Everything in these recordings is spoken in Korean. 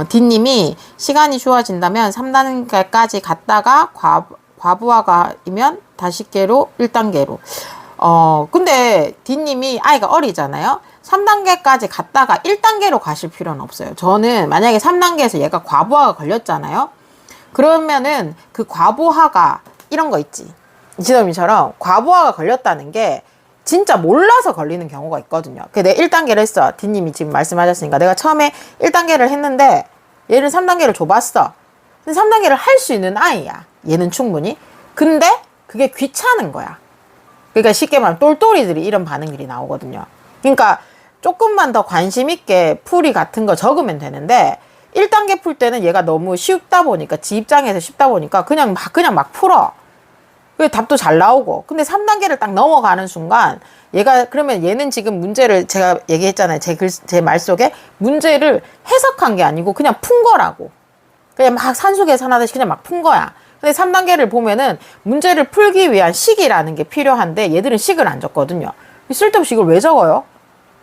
D님이 시간이 주어진다면 3단계까지 갔다가 과부하가이면 다시 깨로 1단계로. 근데 D님이 아이가 어리잖아요. 3단계까지 갔다가 1단계로 가실 필요는 없어요. 저는 만약에 3단계에서 얘가 과부하가 걸렸잖아요. 그러면은 그 과부하가 이런 거 있지. 지점이처럼 과부하가 걸렸다는 게 진짜 몰라서 걸리는 경우가 있거든요. 내가 1단계를 했어. D님이 지금 말씀하셨으니까. 내가 처음에 1단계를 했는데 얘를 3단계를 줘봤어. 근데 3단계를 할 수 있는 아이야. 얘는 충분히. 근데 그게 귀찮은 거야. 그러니까 쉽게 말하면 똘똘이들이 이런 반응들이 나오거든요. 그러니까 조금만 더 관심 있게 풀이 같은 거 적으면 되는데 1단계 풀 때는 얘가 너무 쉽다 보니까 지 입장에서 쉽다 보니까 그냥 막 풀어. 그 답도 잘 나오고. 근데 3단계를 딱 넘어가는 순간 얘가 그러면 얘는 지금 문제를 제가 얘기했잖아요. 제 말 속에 문제를 해석한 게 아니고 그냥 푼 거라고. 그냥 막 산수계산하듯이 그냥 막 푼 거야. 근데 3단계를 보면은 문제를 풀기 위한 식이라는 게 필요한데 얘들은 식을 안 줬거든요. 쓸데없이 이걸 왜 적어요?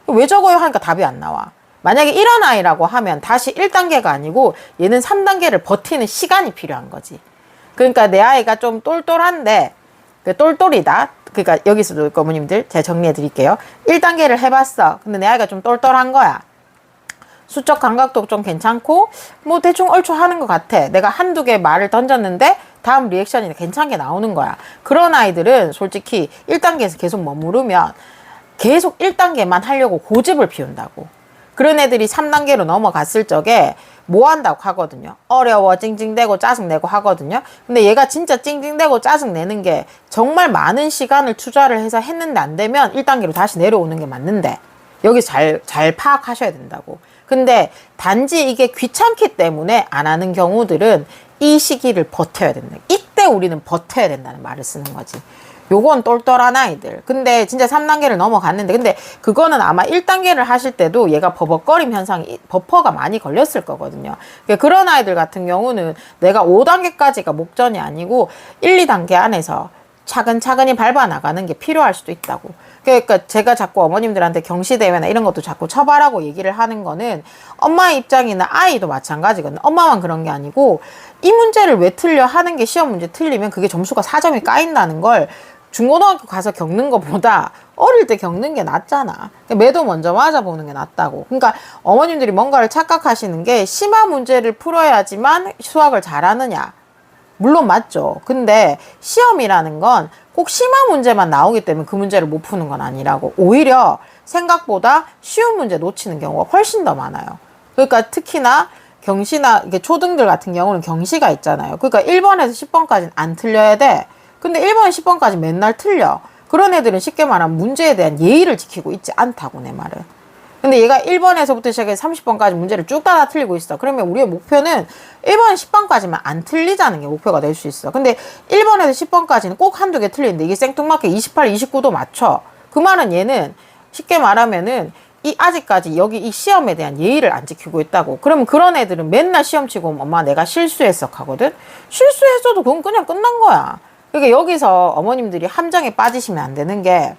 왜 적어요? 하니까 답이 안 나와. 만약에 이런 아이라고 하면 다시 1단계가 아니고 얘는 3단계를 버티는 시간이 필요한 거지. 그러니까 내 아이가 좀 똘똘한데 똘똘이다. 그러니까 여기서도 어머님들 제가 정리해 드릴게요. 1단계를 해봤어. 근데 내 아이가 좀 똘똘한 거야. 수적 감각도 좀 괜찮고 뭐 대충 얼추 하는 것 같아. 내가 한두 개 말을 던졌는데 다음 리액션이 괜찮게 나오는 거야. 그런 아이들은 솔직히 1단계에서 계속 머무르면 계속 1단계만 하려고 고집을 피운다고. 그런 애들이 3단계로 넘어갔을 적에 뭐 한다고 하거든요. 어려워 찡찡대고 짜증내고 하거든요. 근데 얘가 진짜 찡찡대고 짜증내는 게 정말 많은 시간을 투자를 해서 했는데 안 되면 1단계로 다시 내려오는 게 맞는데 여기서 잘 파악하셔야 된다고. 근데 단지 이게 귀찮기 때문에 안 하는 경우들은 이 시기를 버텨야 된다. 이때 우리는 버텨야 된다는 말을 쓰는 거지. 요건 똘똘한 아이들. 근데 진짜 3단계를 넘어갔는데 근데 그거는 아마 1단계를 하실 때도 얘가 버벅거림 현상이 버퍼가 많이 걸렸을 거거든요. 그러니까 그런 아이들 같은 경우는 내가 5단계까지가 목전이 아니고 1, 2단계 안에서 차근차근히 밟아 나가는 게 필요할 수도 있다고. 그러니까 제가 자꾸 어머님들한테 경시대회나 이런 것도 자꾸 처발하고 얘기를 하는 거는 엄마의 입장이나 아이도 마찬가지거든요. 엄마만 그런 게 아니고 이 문제를 왜 틀려 하는 게 시험 문제 틀리면 그게 점수가 4점이 까인다는 걸 중고등학교 가서 겪는 것보다 어릴 때 겪는 게 낫잖아. 매도 먼저 맞아보는 게 낫다고. 그러니까 어머님들이 뭔가를 착각하시는 게 심화 문제를 풀어야지만 수학을 잘하느냐. 물론 맞죠. 근데 시험이라는 건 꼭 심화 문제만 나오기 때문에 그 문제를 못 푸는 건 아니라고. 오히려 생각보다 쉬운 문제 놓치는 경우가 훨씬 더 많아요. 그러니까 특히나 경시나 이게 초등들 같은 경우는 경시가 있잖아요. 그러니까 1번에서 10번까지는 안 틀려야 돼. 근데 1번, 10번까지 맨날 틀려. 그런 애들은 쉽게 말하면 문제에 대한 예의를 지키고 있지 않다고, 내 말은. 근데 얘가 1번에서부터 시작해서 30번까지 문제를 쭉 다 틀리고 있어. 그러면 우리의 목표는 1번, 10번까지만 안 틀리자는 게 목표가 될 수 있어. 근데 1번에서 10번까지는 꼭 한두 개 틀리는데 이게 생뚱맞게 28, 29도 맞춰. 그 말은 얘는 쉽게 말하면은 아직까지 여기 이 시험에 대한 예의를 안 지키고 있다고. 그러면 그런 애들은 맨날 시험 치고 엄마 내가 실수했어 하거든? 실수했어도 그건 그냥 끝난 거야. 그러니까 여기서 어머님들이 함정에 빠지시면 안 되는 게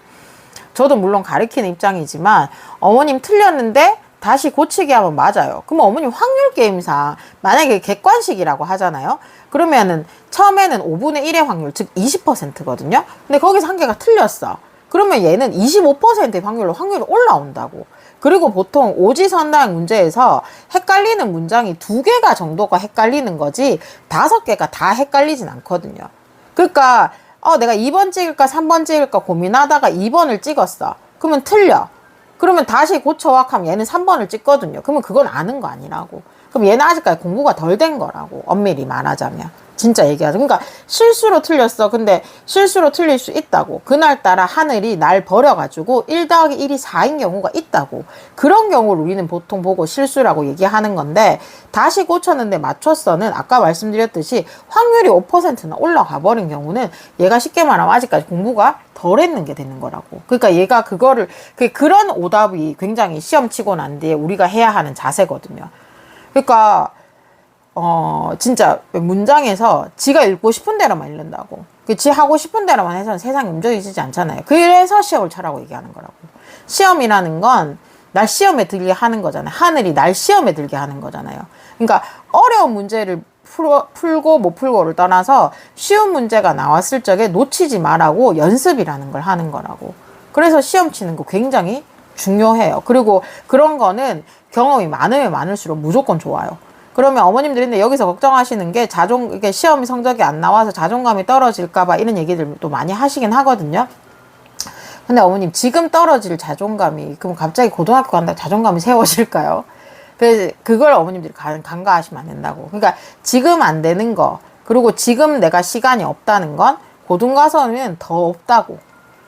저도 물론 가르치는 입장이지만 어머님 틀렸는데 다시 고치기 하면 맞아요. 그러면 어머님 확률 게임상 만약에 객관식이라고 하잖아요. 그러면은 처음에는 5분의 1의 확률 즉 20%거든요. 근데 거기서 한 개가 틀렸어. 그러면 얘는 25%의 확률로 확률이 올라온다고. 그리고 보통 오지선다형 문제에서 헷갈리는 문장이 2개가 정도가 헷갈리는 거지 5개가 다 헷갈리진 않거든요. 그러니까 내가 2번 찍을까 3번 찍을까 고민하다가 2번을 찍었어. 그러면 틀려. 그러면 다시 고쳐와 하면 얘는 3번을 찍거든요. 그러면 그건 아는 거 아니라고. 그럼 얘는 아직까지 공부가 덜 된 거라고. 엄밀히 말하자면. 진짜 얘기하자. 그러니까 실수로 틀렸어. 근데 실수로 틀릴 수 있다고. 그날따라 하늘이 날 버려가지고 1 더하기 1이 4인 경우가 있다고. 그런 경우를 우리는 보통 보고 실수라고 얘기하는 건데 다시 고쳤는데 맞췄어는 아까 말씀드렸듯이 확률이 5%나 올라가 버린 경우는 얘가 쉽게 말하면 아직까지 공부가 덜 했는 게 되는 거라고. 그러니까 얘가 그런 오답이 굉장히 시험 치고 난 뒤에 우리가 해야 하는 자세거든요. 그러니까 진짜 문장에서 지가 읽고 싶은 대로만 읽는다고. 지 하고 싶은 대로만 해서는 세상이 움직이지 않잖아요. 그래서 시험을 쳐라고 얘기하는 거라고. 시험이라는 건 날 시험에 들게 하는 거잖아요. 하늘이 날 시험에 들게 하는 거잖아요. 그러니까 어려운 문제를 풀고 못 풀고를 떠나서 쉬운 문제가 나왔을 적에 놓치지 말라고 연습이라는 걸 하는 거라고. 그래서 시험 치는 거 굉장히 중요해요. 그리고 그런 거는 경험이 많으면 많을수록 무조건 좋아요. 그러면 어머님들이 근데 여기서 걱정하시는 게 이게 시험 성적이 안 나와서 자존감이 떨어질까봐 이런 얘기들도 많이 하시긴 하거든요. 근데 어머님 지금 떨어질 자존감이 그럼 갑자기 고등학교 간다 자존감이 세워질까요? 그래서 그걸 어머님들이 간과하시면 안 된다고. 그러니까 지금 안 되는 거 그리고 지금 내가 시간이 없다는 건 고등 가서는 더 없다고.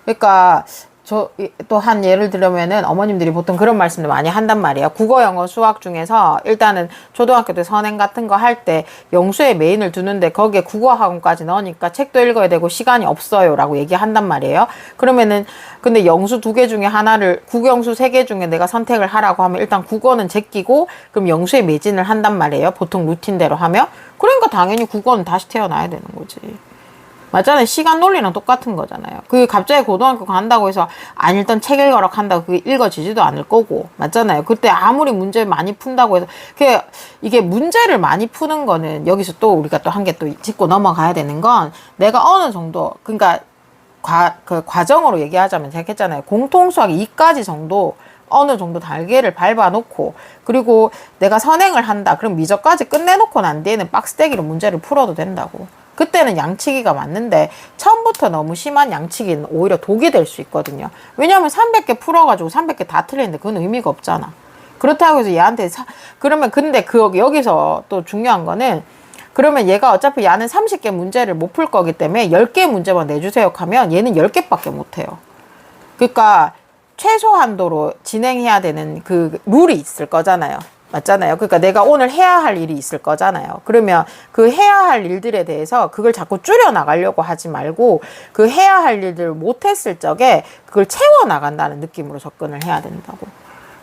그러니까 저 또 한 예를 들면은 어머님들이 보통 그런 말씀도 많이 한단 말이에요. 국어, 영어, 수학 중에서 일단은 초등학교 때 선행 같은 거 할 때 영수에 메인을 두는데 거기에 국어 학원까지 넣으니까 책도 읽어야 되고 시간이 없어요 라고 얘기한단 말이에요. 그러면은 근데 영수 2개 중에 하나를 국영수 3개 중에 내가 선택을 하라고 하면 일단 국어는 제끼고 그럼 영수에 매진을 한단 말이에요. 보통 루틴대로 하면. 그러니까 당연히 국어는 다시 태어나야 되는 거지. 맞잖아요. 시간 논리랑 똑같은 거잖아요. 그게 갑자기 고등학교 간다고 해서 안 읽던 책 읽으러 간다고 그게 읽어지지도 않을 거고. 맞잖아요. 그때 아무리 문제 많이 푼다고 해서 이게 문제를 많이 푸는 거는 여기서 또 우리가 또 한 개 또 짚고 넘어가야 되는 건 내가 어느 정도 그러니까 그 과정으로 얘기하자면 제가 했잖아요. 공통수학 2까지 정도 어느 정도 단계를 밟아놓고 그리고 내가 선행을 한다. 그럼 미적까지 끝내놓고 난 뒤에는 박스대기로 문제를 풀어도 된다고. 그때는 양치기가 맞는데 처음부터 너무 심한 양치기는 오히려 독이 될 수 있거든요. 왜냐하면 300개 풀어가지고 300개 다 틀리는데 그건 의미가 없잖아. 그렇다고 해서 얘한테 그러면 근데 여기서 또 중요한 거는 그러면 얘가 어차피 얘는 30개 문제를 못 풀 거기 때문에 10개 문제만 내주세요 하면 얘는 10개밖에 못 해요. 그러니까 최소한도로 진행해야 되는 그 룰이 있을 거잖아요. 맞잖아요. 그러니까 내가 오늘 해야 할 일이 있을 거잖아요. 그러면 그 해야 할 일들에 대해서 그걸 자꾸 줄여 나가려고 하지 말고 그 해야 할 일들을 못했을 적에 그걸 채워 나간다는 느낌으로 접근을 해야 된다고.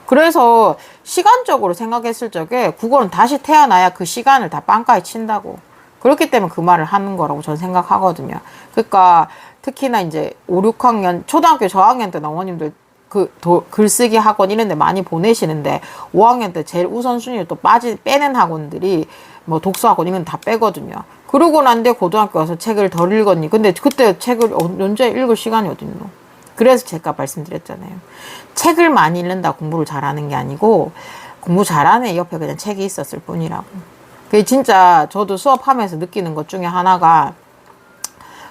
그래서 시간적으로 생각했을 적에 국어는 다시 태어나야 그 시간을 다 빵까지 친다고. 그렇기 때문에 그 말을 하는 거라고 저는 생각하거든요. 그러니까 특히나 이제 5, 6학년 초등학교 저학년 때 어머님들 글쓰기 학원 이런 데 많이 보내시는데 5학년 때 제일 우선순위를 또 빼는 학원들이 뭐 독서 학원 이런 다 빼거든요. 그러고 난 뒤에 고등학교 와서 책을 덜 읽었니? 근데 그때 책을 언제 읽을 시간이 어딨노? 그래서 제가 말씀드렸잖아요. 책을 많이 읽는다 공부를 잘하는 게 아니고 공부 잘하는 애 옆에 그냥 책이 있었을 뿐이라고. 그게 진짜 저도 수업하면서 느끼는 것 중에 하나가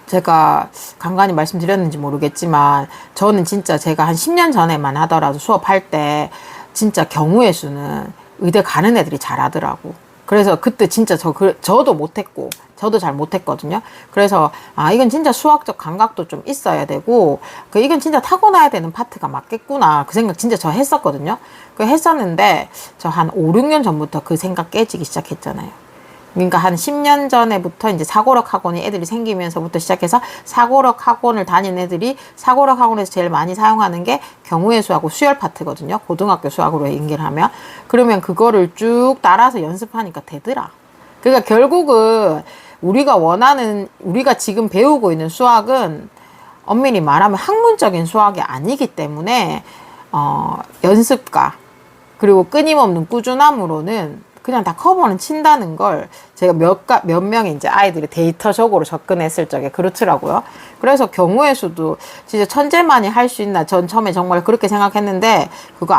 제가 간간히 말씀드렸는지 모르겠지만 저는 진짜 제가 한 10년 전에만 하더라도 수업할 때 진짜 경우의 수는 의대 가는 애들이 잘하더라고. 그래서 그때 진짜 저도 못했고 저도 잘 못했거든요. 그래서 이건 진짜 수학적 감각도 좀 있어야 되고 이건 진짜 타고나야 되는 파트가 맞겠구나 그 생각 진짜 저 했었거든요. 했었는데 저 한 5, 6년 전부터 그 생각 깨지기 시작했잖아요. 그러니까 한 10년 전에부터 이제 사고력 학원이 애들이 생기면서부터 시작해서 사고력 학원을 다닌 애들이 사고력 학원에서 제일 많이 사용하는 게 경우의 수하고 수열 파트거든요. 고등학교 수학으로 연결하면. 그러면 그거를 쭉 따라서 연습하니까 되더라. 그러니까 결국은 우리가 지금 배우고 있는 수학은 엄밀히 말하면 학문적인 수학이 아니기 때문에 연습과 그리고 끊임없는 꾸준함으로는 그냥 다 커버는 친다는 걸 제가 몇 명의 이제 아이들이 데이터적으로 접근했을 적에 그렇더라고요. 그래서 경우의 수도 진짜 천재만이 할 수 있나 전 처음에 정말 그렇게 생각했는데 그거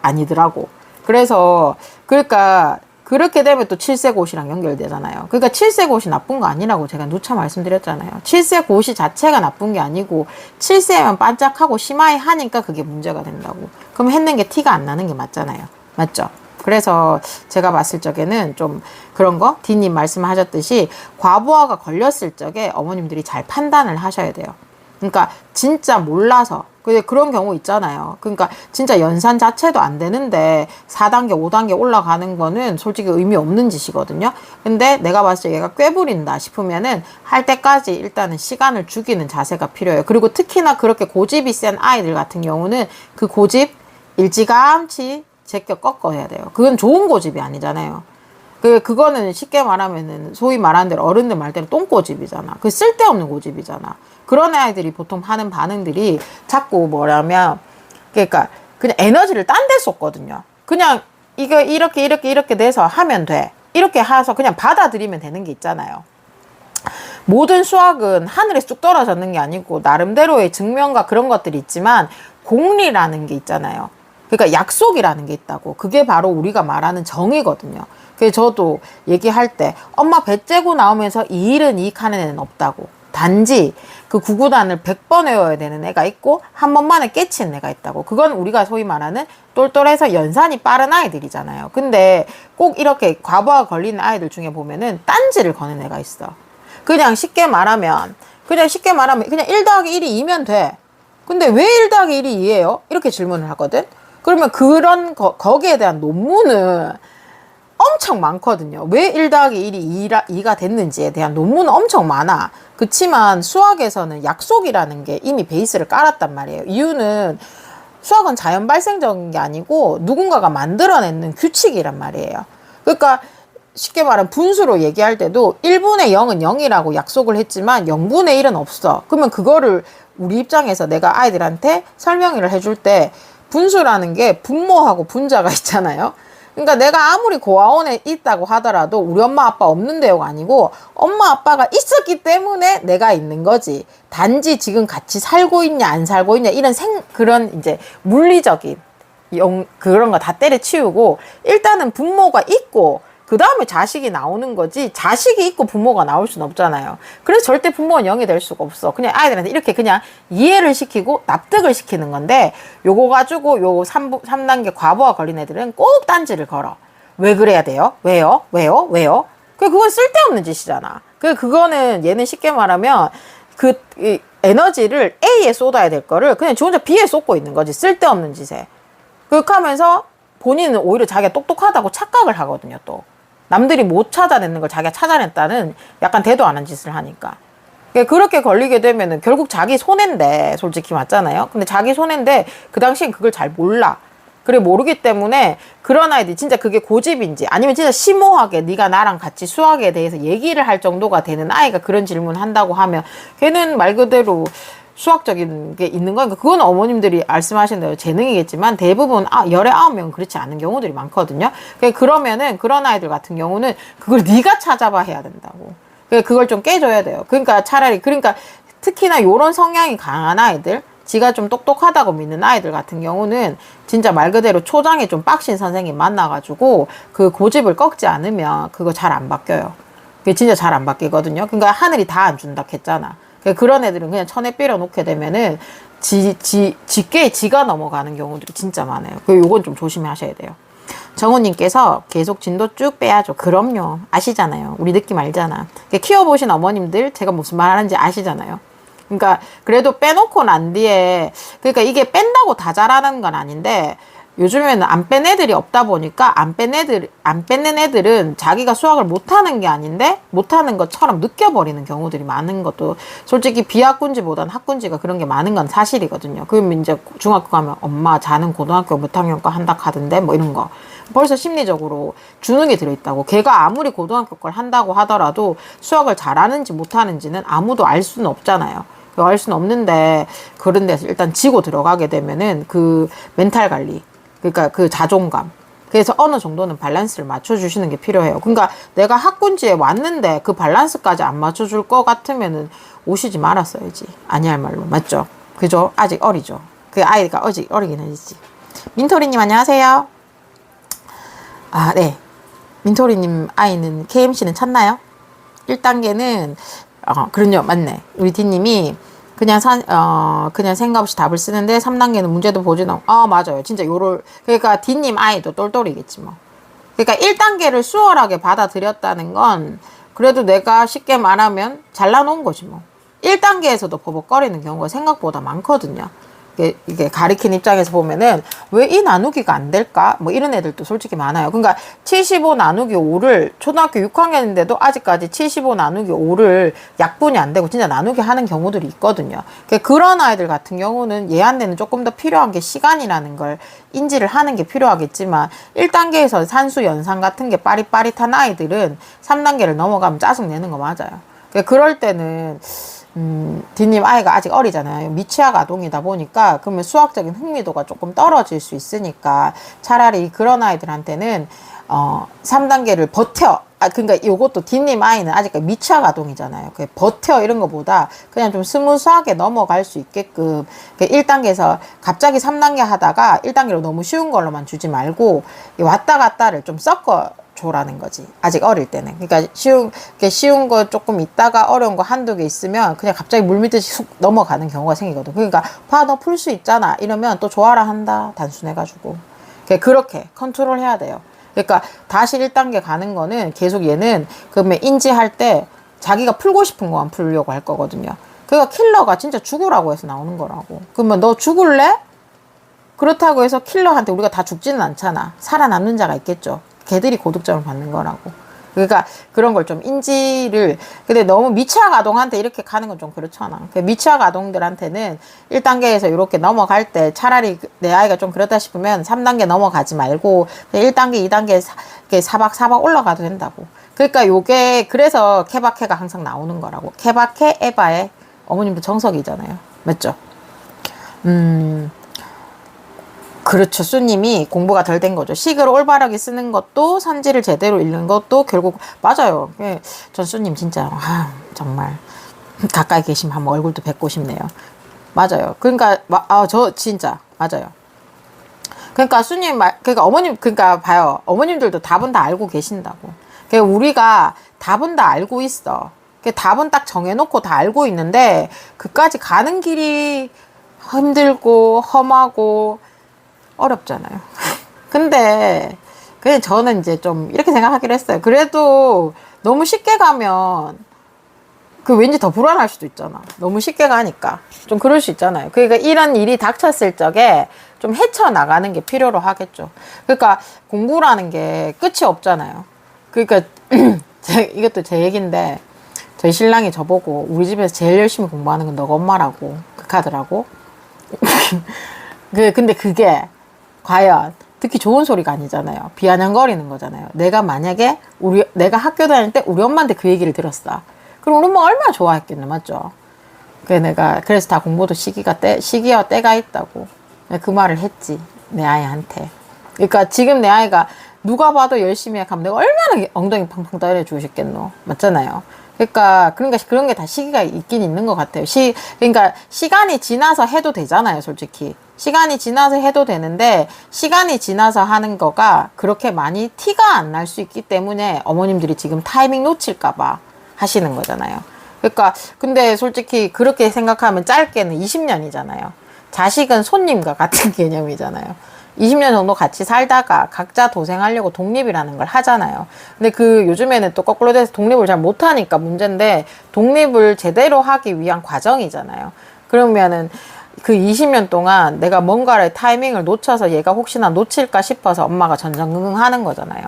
아니더라고. 그래서 그러니까 그렇게 되면 또 7세고시랑 연결되잖아요. 그러니까 7세고시 나쁜 거 아니라고 제가 누차 말씀드렸잖아요. 7세고시 자체가 나쁜 게 아니고 7세면 반짝하고 심하이 하니까 그게 문제가 된다고. 그럼 했는 게 티가 안 나는 게 맞잖아요. 맞죠? 그래서 제가 봤을 적에는 좀 그런 거 디님 말씀하셨듯이 과부하가 걸렸을 적에 어머님들이 잘 판단을 하셔야 돼요. 그러니까 진짜 몰라서 그런 경우 있잖아요. 그러니까 진짜 연산 자체도 안 되는데 4단계 5단계 올라가는 거는 솔직히 의미 없는 짓이거든요. 근데 내가 봤을 때 얘가 꾀부린다 싶으면은 할 때까지 일단은 시간을 죽이는 자세가 필요해요. 그리고 특히나 그렇게 고집이 센 아이들 같은 경우는 그 고집 일찌감치 제껴 꺾어야 돼요. 그건 좋은 고집이 아니잖아요. 그거는 쉽게 말하면은 소위 말하는 대로 어른들 말대로 똥고집이잖아. 그 쓸데없는 고집이잖아. 그런 아이들이 보통 하는 반응들이 자꾸 뭐냐면 그러니까 그냥 에너지를 딴 데 쏟거든요. 그냥 이거 이렇게 돼서 하면 돼. 이렇게 해서 그냥 받아들이면 되는 게 있잖아요. 모든 수학은 하늘에 쑥 떨어졌는 게 아니고 나름대로의 증명과 그런 것들이 있지만 공리라는 게 있잖아요. 그러니까 약속이라는 게 있다고. 그게 바로 우리가 말하는 정의거든요. 그래서 저도 얘기할 때 엄마 배 째고 나오면서 이 일은 이익하는 애는 없다고. 단지 그 구구단을 100번 외워야 되는 애가 있고 한 번만에 깨치는 애가 있다고. 그건 우리가 소위 말하는 똘똘해서 연산이 빠른 아이들이잖아요. 근데 꼭 이렇게 과부하 걸리는 아이들 중에 보면은 딴지를 거는 애가 있어. 그냥 쉽게 말하면 그냥 1 더하기 1이 2면 돼. 근데 왜 1 더하기 1이 2예요? 이렇게 질문을 하거든. 그러면 그런 거기에 대한 논문은 엄청 많거든요. 왜 1 더하기 1이 2가 됐는지에 대한 논문은 엄청 많아. 그치만 수학에서는 약속이라는 게 이미 베이스를 깔았단 말이에요. 이유는 수학은 자연 발생적인 게 아니고 누군가가 만들어내는 규칙이란 말이에요. 그러니까 쉽게 말하면 분수로 얘기할 때도 1분의 0은 0이라고 약속을 했지만 0분의 1은 없어. 그러면 그거를 우리 입장에서 내가 아이들한테 설명을 해줄 때 분수라는 게 분모하고 분자가 있잖아요. 그러니까 내가 아무리 고아원에 있다고 하더라도 우리 엄마 아빠 없는 데가 아니고 엄마 아빠가 있었기 때문에 내가 있는 거지. 단지 지금 같이 살고 있냐 안 살고 있냐 이런 그런 이제 물리적인 그런 거 다 때려치우고 일단은 부모가 있고 그 다음에 자식이 나오는 거지 자식이 있고 부모가 나올 수는 없잖아요. 그래서 절대 부모는 0이 될 수가 없어. 그냥 아이들한테 이렇게 그냥 이해를 시키고 납득을 시키는 건데 요거 가지고 요 3단계 과부하 걸린 애들은 꼭 딴지를 걸어. 왜 그래야 돼요? 왜요? 그건 쓸데없는 짓이잖아. 그거는 얘는 쉽게 말하면 이 에너지를 A에 쏟아야 될 거를 그냥 지 혼자 B에 쏟고 있는 거지. 쓸데없는 짓에. 그렇게 하면서 본인은 오히려 자기가 똑똑하다고 착각을 하거든요. 또 남들이 못 찾아내는 걸 자기가 찾아냈다는 약간 대도 안 한 짓을 하니까 그렇게 걸리게 되면은 결국 자기 손해인데 솔직히 맞잖아요. 근데 자기 손해인데 그 당시엔 그걸 잘 몰라. 그래 모르기 때문에 그런 아이들이 진짜 그게 고집인지 아니면 진짜 심오하게 네가 나랑 같이 수학에 대해서 얘기를 할 정도가 되는 아이가 그런 질문 한다고 하면 걔는 말 그대로 수학적인 게 있는 거니까 그건 어머님들이 말씀하신 대로 재능이겠지만 대부분 19명은 그렇지 않은 경우들이 많거든요. 그러면은 그런 아이들 같은 경우는 그걸 네가 찾아봐 해야 된다고. 그걸 좀 깨줘야 돼요. 그러니까 차라리 특히나 요런 성향이 강한 아이들 지가 좀 똑똑하다고 믿는 아이들 같은 경우는 진짜 말 그대로 초장에 좀 빡신 선생님 만나가지고 그 고집을 꺾지 않으면 그거 잘 안 바뀌어요. 그게 진짜 잘 안 바뀌거든요. 그러니까 하늘이 다 안 준다 했잖아. 그런 애들은 그냥 천에 뿌려 놓게 되면은 지게 지가 넘어가는 경우들이 진짜 많아요. 요건 좀 조심하셔야 돼요. 정우님께서 계속 진도 쭉 빼야죠. 그럼요. 아시잖아요. 우리 느낌 알잖아. 키워보신 어머님들 제가 무슨 말 하는지 아시잖아요. 그러니까 그래도 빼놓고 난 뒤에 그러니까 이게 뺀다고 다 잘하는 건 아닌데 요즘에는 안 뺀 애들이 없다 보니까 안 뺏는 애들은 자기가 수학을 못하는 게 아닌데 못하는 것처럼 느껴버리는 경우들이 많은 것도 솔직히 비학군지보다는 학군지가 그런 게 많은 건 사실이거든요. 그러면 이제 중학교 가면 엄마 자는 고등학교 무학년과 한다 하던데 뭐 이런 거 벌써 심리적으로 주눅이 들어있다고. 걔가 아무리 고등학교 걸 한다고 하더라도 수학을 잘하는지 못하는지는 아무도 알 수는 없잖아요. 알 수는 없는데 그런 데서 일단 지고 들어가게 되면은 그 멘탈 관리 그러니까 그 자존감. 그래서 어느 정도는 밸런스를 맞춰주시는 게 필요해요. 그러니까 내가 학군지에 왔는데 그 밸런스까지 안 맞춰줄 것 같으면은 오시지 말았어야지. 아니할 말로. 맞죠? 그죠? 아직 어리죠. 그 아이가 아직 어리긴 하지. 민토리님 안녕하세요. 네. 민토리님 아이는 KMC는 찾나요? 1단계는 그럼요. 맞네. 우리 D님이 그냥 생각 없이 답을 쓰는데 3단계는 문제도 보진 않고 맞아요. 진짜 그러니까 D님 아이도 똘똘이겠지 뭐. 그러니까 1단계를 수월하게 받아들였다는 건 그래도 내가 쉽게 말하면 잘라놓은 거지 뭐. 1단계에서도 버벅거리는 경우가 생각보다 많거든요. 이게 가리킨 입장에서 보면은 왜 이 나누기가 안 될까? 뭐 이런 애들도 솔직히 많아요. 그러니까 75 나누기 5를 초등학교 6학년인데도 아직까지 75 나누기 5를 약분이 안 되고 진짜 나누기 하는 경우들이 있거든요. 그런 아이들 같은 경우는 얘한테는 조금 더 필요한 게 시간이라는 걸 인지를 하는 게 필요하겠지만 1단계에서 산수 연산 같은 게 빠릿빠릿한 아이들은 3단계를 넘어가면 짜증내는 거 맞아요. 그럴 때는 뒷님 아이가 아직 어리잖아요. 미취학 아동이다 보니까 그러면 수학적인 흥미도가 조금 떨어질 수 있으니까 차라리 그런 아이들한테는 3단계를 버텨. 그러니까 요것도 뒷님 아이는 아직까지 미취학 아동이잖아요. 그 버텨 이런 거보다 그냥 좀 스무스하게 넘어갈 수 있게끔 1단계에서 갑자기 3단계 하다가 1단계로 너무 쉬운 걸로만 주지 말고 왔다 갔다를 좀 섞어 줘라는 거지. 아직 어릴 때는. 그러니까 쉬운 거 조금 있다가 어려운 거 한두 개 있으면 그냥 갑자기 물밀듯이 쑥 넘어가는 경우가 생기거든. 그러니까 봐, 너 풀 수 있잖아. 이러면 또 좋아라 한다. 단순해가지고. 그렇게 컨트롤 해야 돼요. 그러니까 다시 1단계 가는 거는 계속 얘는 그러면 인지할 때 자기가 풀고 싶은 거만 풀려고 할 거거든요. 그러니까 킬러가 진짜 죽으라고 해서 나오는 거라고. 그러면 너 죽을래? 그렇다고 해서 킬러한테 우리가 다 죽지는 않잖아. 살아남는 자가 있겠죠. 걔들이 고득점을 받는 거라고. 그러니까 그런 걸 좀 인지를, 근데 너무 미취학 아동한테 이렇게 가는 건 좀 그렇잖아. 미취학 아동들한테는 1단계에서 이렇게 넘어갈 때 차라리 내 아이가 좀 그렇다 싶으면 3단계 넘어가지 말고 1단계, 2단계 사박사박 올라가도 된다고. 그러니까 요게 그래서 케바케가 항상 나오는 거라고. 케바케, 에바의 어머님도 정석이잖아요. 맞죠? 그렇죠. 수님이 공부가 덜 된 거죠. 식을 올바르게 쓰는 것도 선지를 제대로 읽는 것도 결국 맞아요. 전 수님 진짜 정말 가까이 계시면 한번 얼굴도 뵙고 싶네요. 맞아요. 그러니까 저 진짜 맞아요. 그러니까 수님 그러니까 어머님 그러니까 봐요. 어머님들도 답은 다 알고 계신다고. 그러니까 우리가 답은 다 알고 있어. 답은 딱 정해놓고 다 알고 있는데 그까지 가는 길이 힘들고 험하고 어렵잖아요. 근데 그냥 저는 이제 좀 이렇게 생각하기로 했어요. 그래도 너무 쉽게 가면 그 왠지 더 불안할 수도 있잖아. 너무 쉽게 가니까 좀 그럴 수 있잖아요. 그러니까 이런 일이 닥쳤을 적에 좀 헤쳐나가는 게 필요로 하겠죠. 그러니까 공부라는 게 끝이 없잖아요. 그러니까 이것도 제 얘기인데 저희 신랑이 저보고 우리 집에서 제일 열심히 공부하는 건 너가 엄마라고 극하더라고. 근데 그게 과연 듣기 좋은 소리가 아니잖아요. 비아냥거리는 거잖아요. 내가 만약에 내가 학교 다닐 때 우리 엄마한테 그 얘기를 들었어. 그럼 우리 엄마 얼마나 좋아했겠네, 맞죠? 그래서 다 공부도 시기와 때가 있다고. 그 말을 했지, 내 아이한테. 그러니까 지금 내 아이가 누가 봐도 열심히 하면 내가 얼마나 엉덩이 팡팡 떠려 주셨겠노, 맞잖아요. 그러니까 그런 게 다 시기가 있긴 있는 것 같아요. 그러니까 시간이 지나서 해도 되잖아요, 솔직히. 시간이 지나서 해도 되는데 시간이 지나서 하는 거가 그렇게 많이 티가 안 날 수 있기 때문에 어머님들이 지금 타이밍 놓칠까 봐 하시는 거잖아요. 그러니까 근데 솔직히 그렇게 생각하면 짧게는 20년이잖아요. 자식은 손님과 같은 개념이잖아요. 20년 정도 같이 살다가 각자 도생하려고 독립이라는 걸 하잖아요. 근데 요즘에는 또 거꾸로 돼서 독립을 잘 못하니까 문제인데 독립을 제대로 하기 위한 과정이잖아요. 그러면은 그 20년 동안 내가 뭔가를 타이밍을 놓쳐서 얘가 혹시나 놓칠까 싶어서 엄마가 전전긍긍 하는 거잖아요.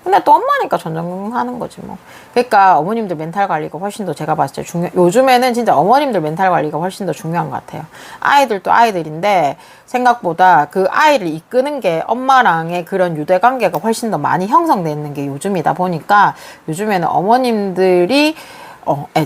근데 또 엄마니까 전전긍긍 하는 거지 뭐. 그러니까 어머님들 멘탈 관리가 훨씬 더 제가 봤을 때 요즘에는 진짜 어머님들 멘탈 관리가 훨씬 더 중요한 것 같아요. 아이들도 아이들인데 생각보다 그 아이를 이끄는 게 엄마랑의 그런 유대관계가 훨씬 더 많이 형성되는 게 요즘이다 보니까 요즘에는 어머님들이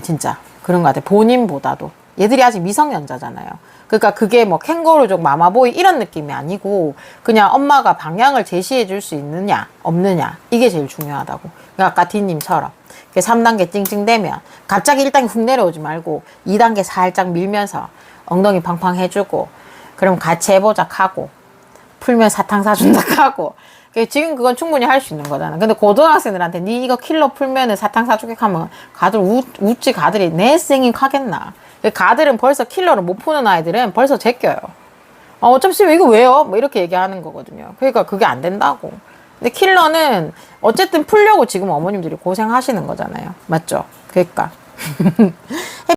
진짜 그런 것 같아요. 본인보다도. 얘들이 아직 미성년자잖아요. 그러니까 그게 뭐 캥거루족 마마보이 이런 느낌이 아니고 그냥 엄마가 방향을 제시해 줄 수 있느냐 없느냐 이게 제일 중요하다고. 그러니까 아까 디님처럼 3단계 찡찡대면 갑자기 1단계 훅 내려오지 말고 2단계 살짝 밀면서 엉덩이 팡팡 해주고 그럼 같이 해보자 하고 풀면 사탕 사준다 하고 지금 그건 충분히 할 수 있는 거잖아. 근데 고등학생들한테 니 이거 킬러 풀면은 사탕 사주게 하면 가들 웃지 가들이 내 생긴 하겠나. 가들은 벌써 킬러를 못 푸는 아이들은 벌써 제껴요. 어차피 이거 왜요? 뭐 이렇게 얘기하는 거거든요. 그러니까 그게 안 된다고. 근데 킬러는 어쨌든 풀려고 지금 어머님들이 고생하시는 거잖아요. 맞죠? 그러니까